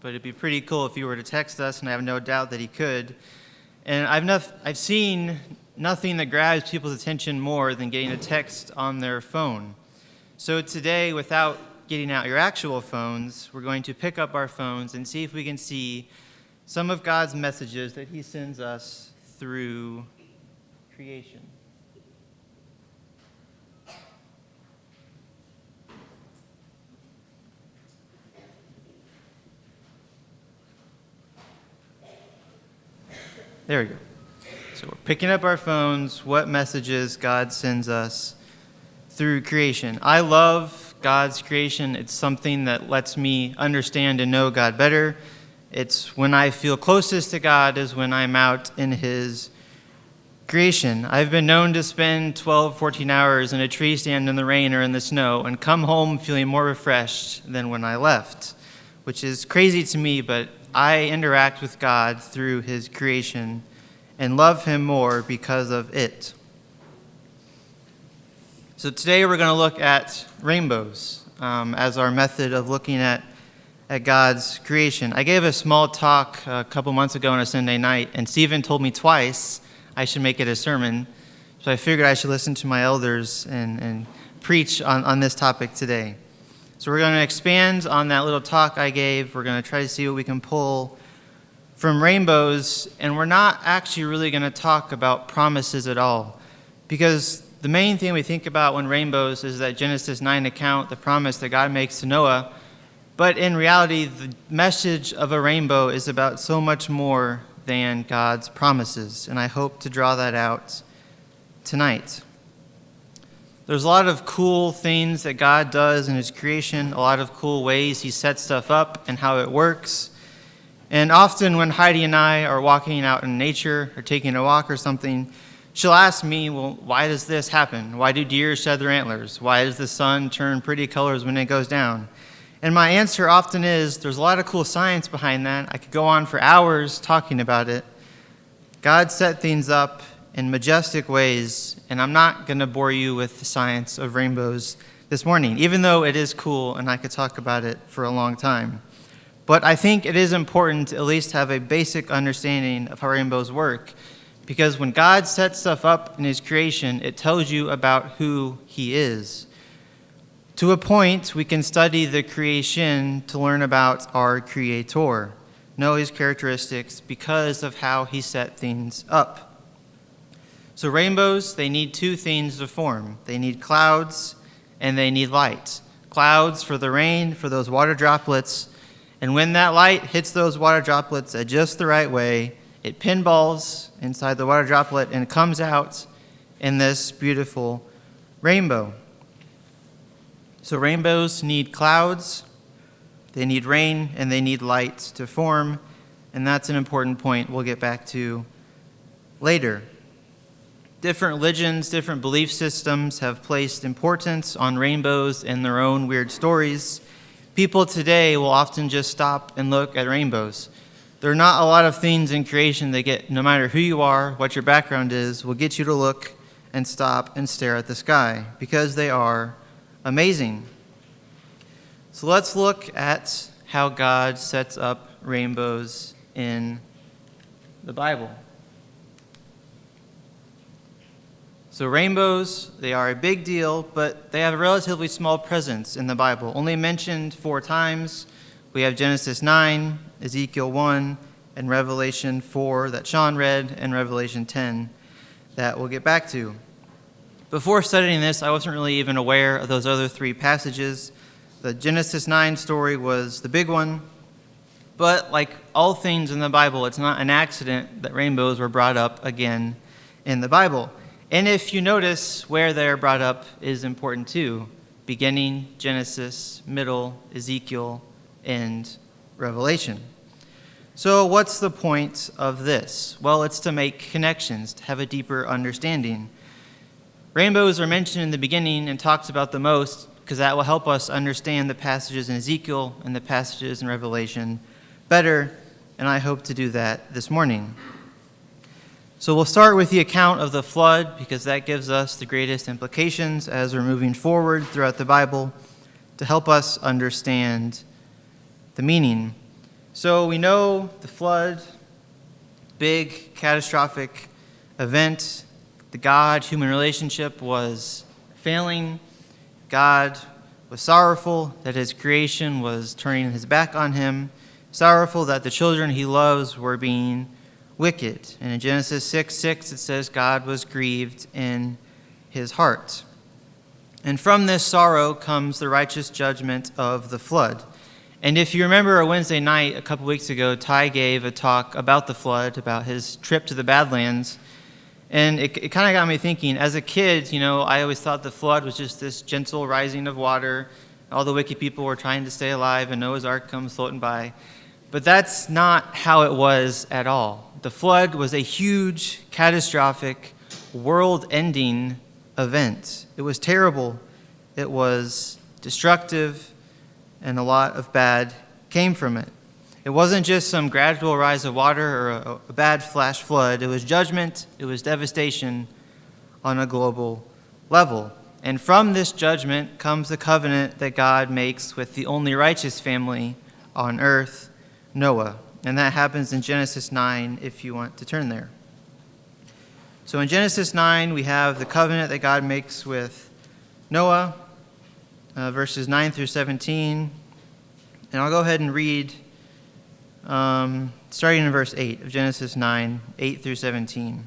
but it'd be pretty cool if he were to text us, and I have no doubt that he could. And I've seen nothing that grabs people's attention more than getting a text on their phone. So today, without getting out your actual phones, we're going to pick up our phones and see if we can see some of God's messages that he sends us through creation. There we go. So we're picking up our phones, what messages God sends us through creation. I love God's creation. It's something that lets me understand and know God better. It's when I feel closest to God is when I'm out in his creation. I've been known to spend 12, 14 hours in a tree stand in the rain or in the snow and come home feeling more refreshed than when I left, which is crazy to me, but I interact with God through his creation and love him more because of it. So today we're going to look at rainbows as our method of looking at God's creation. I gave a small talk a couple months ago on a Sunday night, and Stephen told me twice I should make it a sermon, so I figured I should listen to my elders and preach on this topic today. So we're going to expand on that little talk I gave. We're going to try to see what we can pull from rainbows, and we're not actually really going to talk about promises at all, because the main thing we think about when rainbows is that Genesis 9 account, the promise that God makes to Noah, but in reality, the message of a rainbow is about so much more than God's promises, and I hope to draw that out tonight. There's a lot of cool things that God does in his creation, a lot of cool ways he sets stuff up and how it works. And often when Heidi and I are walking out in nature or taking a walk or something, she'll ask me, well, why does this happen? Why do deer shed their antlers? Why does the sun turn pretty colors when it goes down? And my answer often is, there's a lot of cool science behind that. I could go on for hours talking about it. God set things up in majestic ways, and I'm not going to bore you with the science of rainbows this morning, even though it is cool and I could talk about it for a long time. But I think it is important to at least have a basic understanding of how rainbows work, because when God sets stuff up in his creation, it tells you about who he is. To a point, we can study the creation to learn about our Creator, know his characteristics because of how he set things up. So rainbows, they need two things to form. They need clouds and they need light. Clouds for the rain, for those water droplets. And when that light hits those water droplets at just the right way, it pinballs inside the water droplet and comes out in this beautiful rainbow. So rainbows need clouds, they need rain, and they need light to form. And that's an important point we'll get back to later. Different religions, different belief systems have placed importance on rainbows in their own weird stories. People today will often just stop and look at rainbows. There are not a lot of things in creation that get, no matter who you are, what your background is, will get you to look and stop and stare at the sky because they are amazing. So let's look at how God sets up rainbows in the Bible. So rainbows, they are a big deal, but they have a relatively small presence in the Bible. Only mentioned 4 times. We have Genesis 9, Ezekiel 1, and Revelation 4 that Sean read, and Revelation 10 that we'll get back to. Before studying this, I wasn't really even aware of those other 3 passages. The Genesis 9 story was the big one, but like all things in the Bible, it's not an accident that rainbows were brought up again in the Bible. And if you notice where they're brought up is important too. Beginning, Genesis, middle, Ezekiel, and Revelation. So what's the point of this? Well, it's to make connections, to have a deeper understanding. Rainbows are mentioned in the beginning and talked about the most because that will help us understand the passages in Ezekiel and the passages in Revelation better, and I hope to do that this morning. So we'll start with the account of the flood because that gives us the greatest implications as we're moving forward throughout the Bible to help us understand the meaning. So we know the flood, big catastrophic event. The God-human relationship was failing. God was sorrowful that his creation was turning his back on him, sorrowful that the children he loves were being wicked. And in Genesis 6:6 it says God was grieved in his heart. And from this sorrow comes the righteous judgment of the flood. And if you remember a Wednesday night a couple weeks ago, Ty gave a talk about the flood, about his trip to the Badlands. And it kind of got me thinking, as a kid, I always thought the flood was just this gentle rising of water. All the wicked people were trying to stay alive, and Noah's Ark comes floating by. But that's not how it was at all. The flood was a huge, catastrophic, world-ending event. It was terrible. It was destructive, and a lot of bad came from it. It wasn't just some gradual rise of water or a bad flash flood. It was judgment. It was devastation on a global level. And from this judgment comes the covenant that God makes with the only righteous family on earth, Noah. And that happens in Genesis 9, if you want to turn there. So in Genesis 9, we have the covenant that God makes with Noah, verses 9 through 17. And I'll go ahead and read starting in verse 8 of Genesis 9, 8 through 17.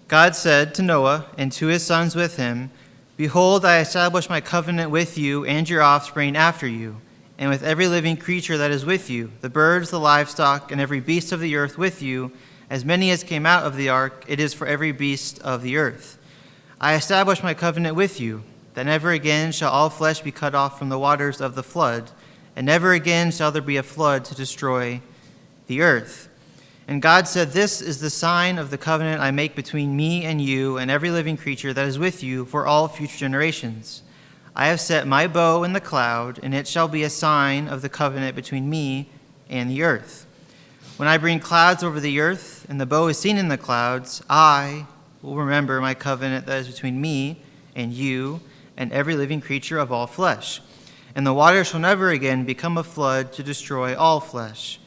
God said to Noah and to his sons with him, "Behold, I establish my covenant with you and your offspring after you, and with every living creature that is with you, the birds, the livestock, and every beast of the earth with you, as many as came out of the ark, it is for every beast of the earth. I establish my covenant with you, that never again shall all flesh be cut off from the waters of the flood, and never again shall there be a flood to destroy the earth. And God said, This is the sign of the covenant I make between me and you and every living creature that is with you for all future generations. I have set my bow in the cloud, and it shall be a sign of the covenant between me and the earth. When I bring clouds over the earth, and the bow is seen in the clouds, I will remember my covenant that is between me and you and every living creature of all flesh. And the water shall never again become a flood to destroy all flesh.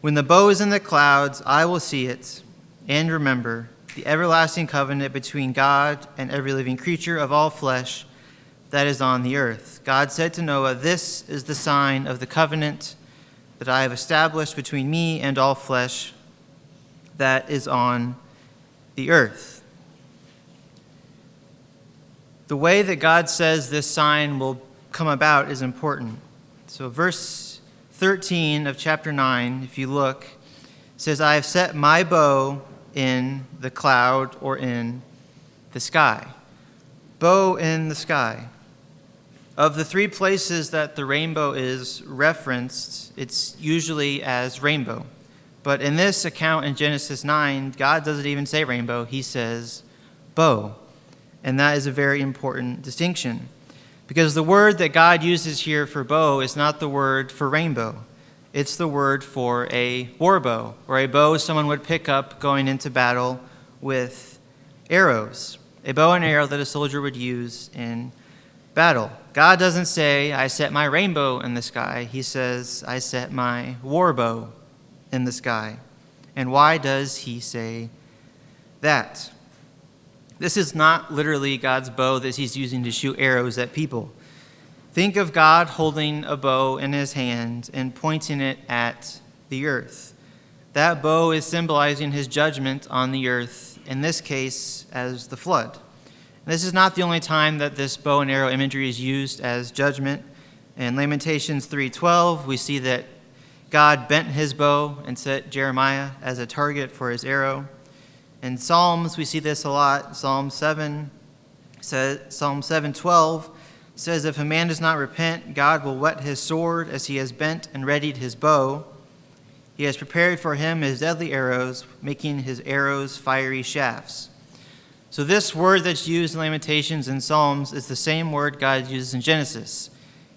When the bow is in the clouds, I will see it and remember the everlasting covenant between God and every living creature of all flesh that is on the earth. God said to Noah, This is the sign of the covenant that I have established between me and all flesh that is on the earth. The way that God says this sign will come about is important. So verse 13 of chapter 9, if you look, says, I have set my bow in the cloud or in the sky. Bow in the sky. Of the three places that the rainbow is referenced, it's usually as rainbow. But in this account in Genesis 9, God doesn't even say rainbow, he says bow. And that is a very important distinction. Because the word that God uses here for bow is not the word for rainbow. It's the word for a war bow, or a bow someone would pick up going into battle with arrows. A bow and arrow that a soldier would use in battle. God doesn't say, I set my rainbow in the sky. He says, I set my war bow in the sky. And why does he say that? This is not literally God's bow that he's using to shoot arrows at people. Think of God holding a bow in his hand and pointing it at the earth. That bow is symbolizing his judgment on the earth, in this case as the flood. And this is not the only time that this bow and arrow imagery is used as judgment. In Lamentations 3:12, we see that God bent his bow and set Jeremiah as a target for his arrow. In Psalms, we see this a lot. Psalm 7:12 says, If a man does not repent, God will whet his sword as he has bent and readied his bow. He has prepared for him his deadly arrows, making his arrows fiery shafts. So this word that's used in Lamentations and Psalms is the same word God uses in Genesis.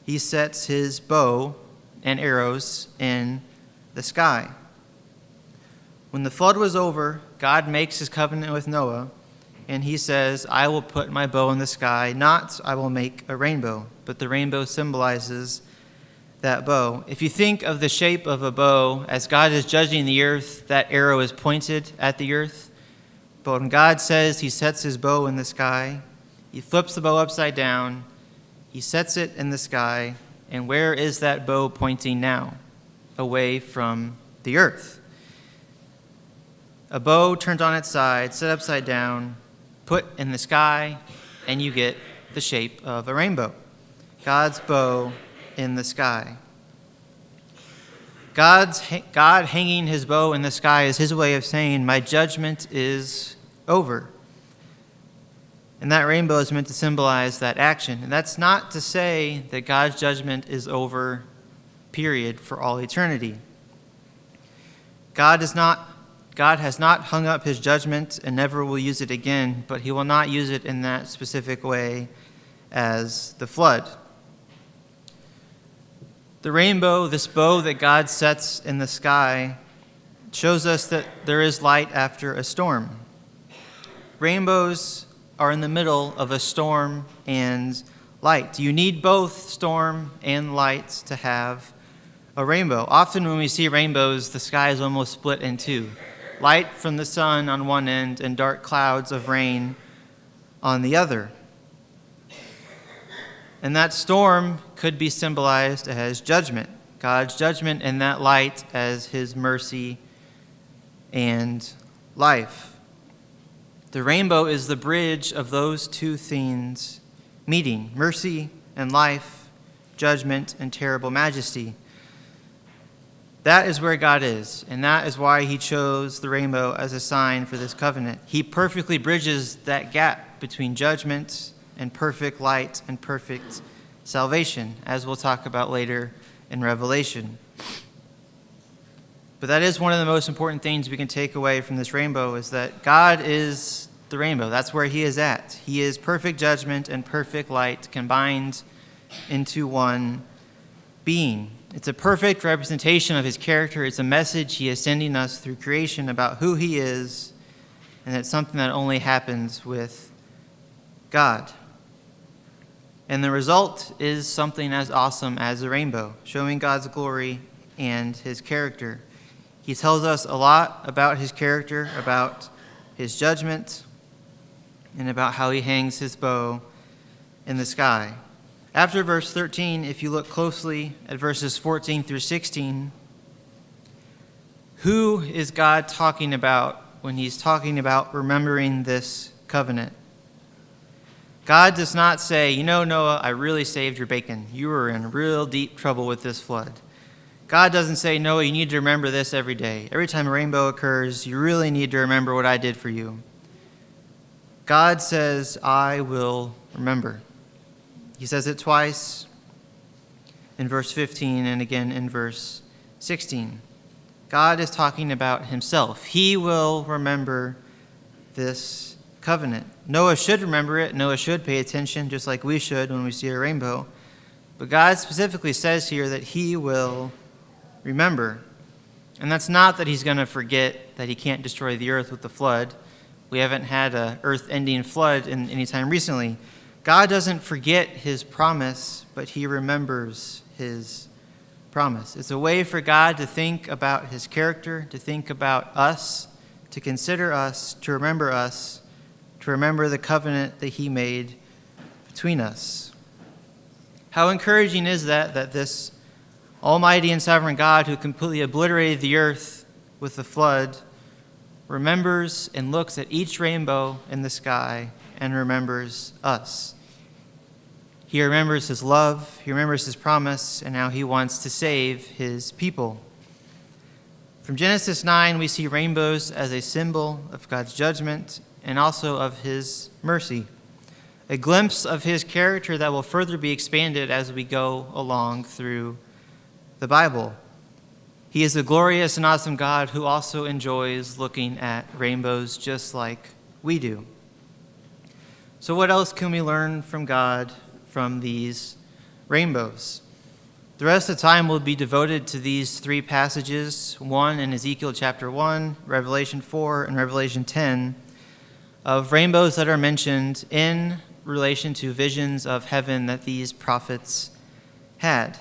He sets his bow and arrows in the sky. When the flood was over, God makes his covenant with Noah, and he says, I will put my bow in the sky, not I will make a rainbow, but the rainbow symbolizes that bow. If you think of the shape of a bow, as God is judging the earth, that arrow is pointed at the earth. But when God says he sets his bow in the sky, he flips the bow upside down, he sets it in the sky, and where is that bow pointing now? Away from the earth. A bow turned on its side, set upside down, put in the sky, and you get the shape of a rainbow. God's bow in the sky. God hanging his bow in the sky is his way of saying, my judgment is over. And that rainbow is meant to symbolize that action. And that's not to say that God's judgment is over, period, for all eternity. God has not hung up his judgment and never will use it again, but he will not use it in that specific way as the flood. The rainbow, this bow that God sets in the sky, shows us that there is light after a storm. Rainbows are in the middle of a storm and light. You need both storm and light to have a rainbow. Often when we see rainbows, the sky is almost split in two. Light from the sun on one end and dark clouds of rain on the other. And that storm could be symbolized as judgment. God's judgment and that light as his mercy and life. The rainbow is the bridge of those two things meeting, mercy and life, judgment and terrible majesty. That is where God is, and that is why he chose the rainbow as a sign for this covenant. He perfectly bridges that gap between judgment and perfect light and perfect salvation, as we'll talk about later in Revelation. But that is one of the most important things we can take away from this rainbow, is that God is the rainbow. That's where he is at. He is perfect judgment and perfect light combined into one being. It's a perfect representation of his character. It's a message he is sending us through creation about who he is, and it's something that only happens with God. And the result is something as awesome as the rainbow, showing God's glory and his character. He tells us a lot about his character, about his judgment, and about how he hangs his bow in the sky. After verse 13, if you look closely at verses 14 through 16, who is God talking about when he's talking about remembering this covenant? God does not say, you know, Noah, I really saved your bacon. You were in real deep trouble with this flood. God doesn't say, Noah, you need to remember this every day. Every time a rainbow occurs, you really need to remember what I did for you. God says, I will remember. He says it twice in verse 15 and again in verse 16. God is talking about himself. He will remember this covenant. Noah should remember it. Noah should pay attention, just like we should when we see a rainbow. But God specifically says here that he will remember. And that's not that he's going to forget that he can't destroy the earth with the flood. We haven't had an earth-ending flood in any time recently. God doesn't forget his promise, but he remembers his promise. It's a way for God to think about his character, to think about us, to consider us, to remember the covenant that he made between us. How encouraging is that this almighty and sovereign God who completely obliterated the earth with the flood remembers and looks at each rainbow in the sky and remembers us. He remembers his love, he remembers his promise, and how he wants to save his people. From Genesis 9, we see rainbows as a symbol of God's judgment and also of his mercy, a glimpse of his character that will further be expanded as we go along through the Bible. He is a glorious and awesome God who also enjoys looking at rainbows just like we do. So what else can we learn from God from these rainbows? The rest of the time will be devoted to these three passages, one in Ezekiel chapter 1, Revelation 4, and Revelation 10, of rainbows that are mentioned in relation to visions of heaven that these prophets had.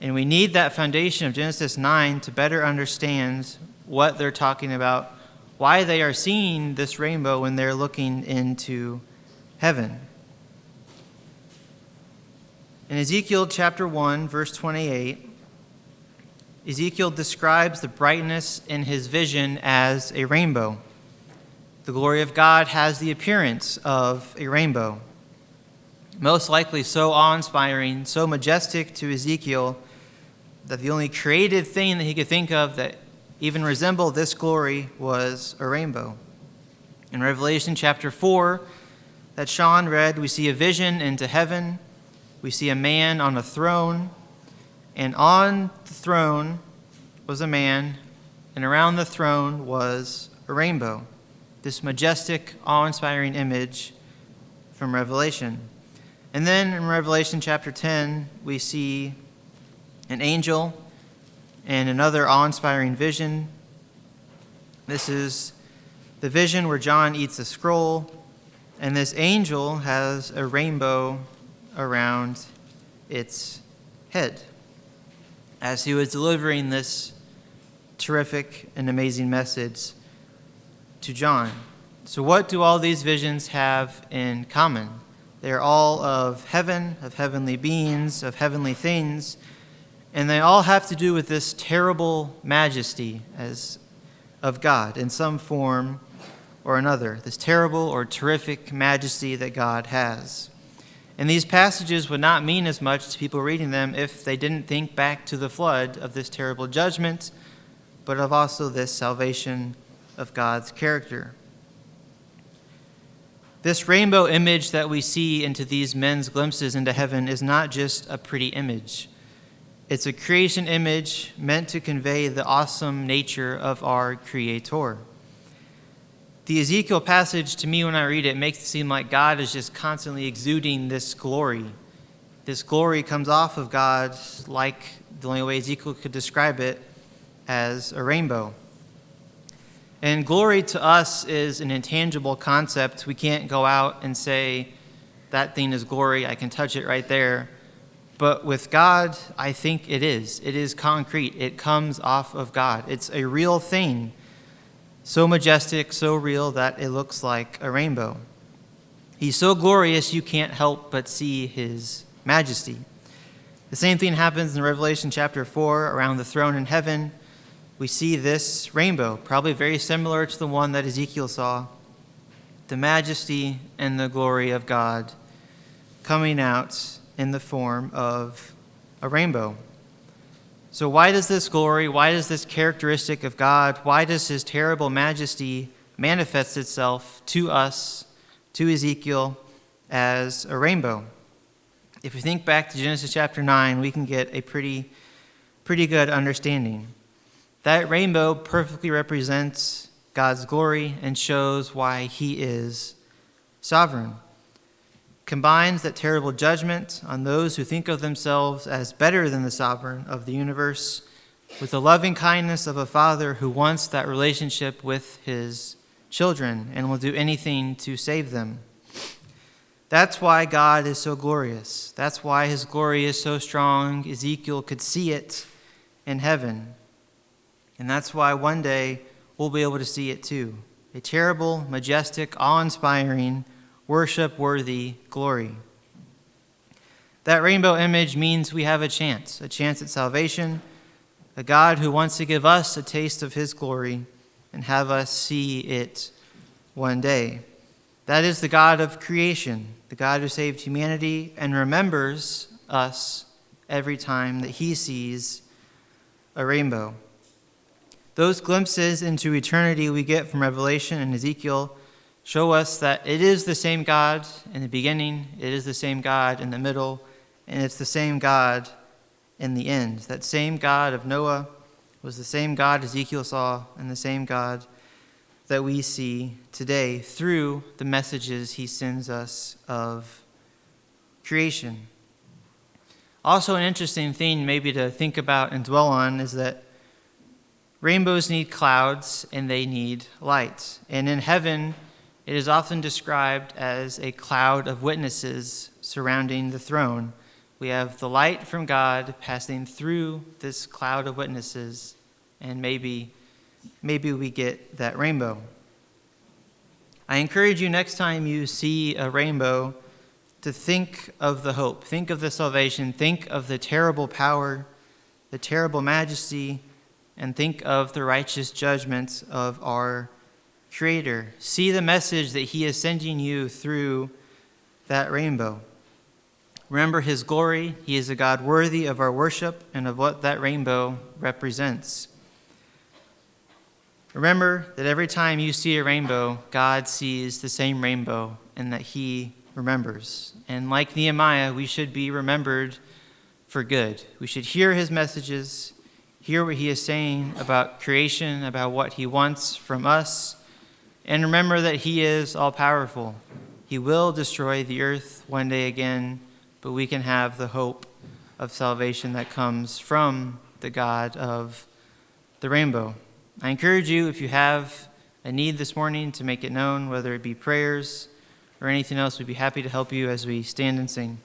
And we need that foundation of Genesis 9 to better understand what they're talking about, why they are seeing this rainbow when they're looking into heaven. In Ezekiel chapter 1, verse 28, Ezekiel describes the brightness in his vision as a rainbow. The glory of God has the appearance of a rainbow. Most likely so awe-inspiring, so majestic to Ezekiel that the only created thing that he could think of that even resembled this glory was a rainbow. In Revelation chapter 4 that Sean read, we see a vision into heaven. We see a man on a throne, and on the throne was a man, and around the throne was a rainbow. This majestic, awe-inspiring image from Revelation. And then in Revelation chapter 10, we see an angel and another awe-inspiring vision. This is the vision where John eats a scroll, and this angel has a rainbow around its head as he was delivering this terrific and amazing message to John. So what do all these visions have in common? They're all of heaven, of heavenly beings, of heavenly things, and they all have to do with this terrible majesty of God in some form or another, this terrible or terrific majesty that God has. And these passages would not mean as much to people reading them if they didn't think back to the flood of this terrible judgment, but of also this salvation of God's character. This rainbow image that we see into these men's glimpses into heaven is not just a pretty image. It's a creation image meant to convey the awesome nature of our Creator. The Ezekiel passage, to me, when I read it, makes it seem like God is just constantly exuding this glory. This glory comes off of God like the only way Ezekiel could describe it, as a rainbow. And glory to us is an intangible concept. We can't go out and say, that thing is glory, I can touch it right there. But with God, I think it is. It is concrete. It comes off of God. It's a real thing. So majestic, so real that it looks like a rainbow. He's so glorious you can't help but see his majesty. The same thing happens in Revelation chapter 4 around the throne in heaven. We see this rainbow, probably very similar to the one that Ezekiel saw. The majesty and the glory of God coming out in the form of a rainbow. So why does this glory, why does this characteristic of God, why does his terrible majesty manifest itself to us, to Ezekiel, as a rainbow? If we think back to Genesis chapter 9, we can get a pretty good understanding. That rainbow perfectly represents God's glory and shows why he is sovereign. Combines that terrible judgment on those who think of themselves as better than the sovereign of the universe with the loving kindness of a father who wants that relationship with his children and will do anything to save them. That's why God is so glorious. That's why his glory is so strong. Ezekiel could see it in heaven. And that's why one day we'll be able to see it too. A terrible, majestic, awe-inspiring, worship-worthy glory. That rainbow image means we have a chance at salvation, a God who wants to give us a taste of his glory and have us see it one day. That is the God of creation, the God who saved humanity and remembers us every time that he sees a rainbow. Those glimpses into eternity we get from Revelation and Ezekiel show us that it is the same God in the beginning, it is the same God in the middle, and it's the same God in the end. That same God of Noah was the same God Ezekiel saw and the same God that we see today through the messages he sends us of creation. Also, an interesting thing maybe to think about and dwell on is that rainbows need clouds and they need light. And in heaven, it is often described as a cloud of witnesses surrounding the throne. We have the light from God passing through this cloud of witnesses, and maybe we get that rainbow. I encourage you next time you see a rainbow to think of the hope, think of the salvation, think of the terrible power, the terrible majesty, and think of the righteous judgments of our Creator. See the message that he is sending you through that rainbow. Remember his glory. He is a God worthy of our worship and of what that rainbow represents. Remember that every time you see a rainbow, God sees the same rainbow and that he remembers. And like Nehemiah, we should be remembered for good. We should hear his messages, hear what he is saying about creation, about what he wants from us, and remember that he is all-powerful. He will destroy the earth one day again, but we can have the hope of salvation that comes from the God of the rainbow. I encourage you, if you have a need this morning, to make it known, whether it be prayers or anything else. We'd be happy to help you as we stand and sing.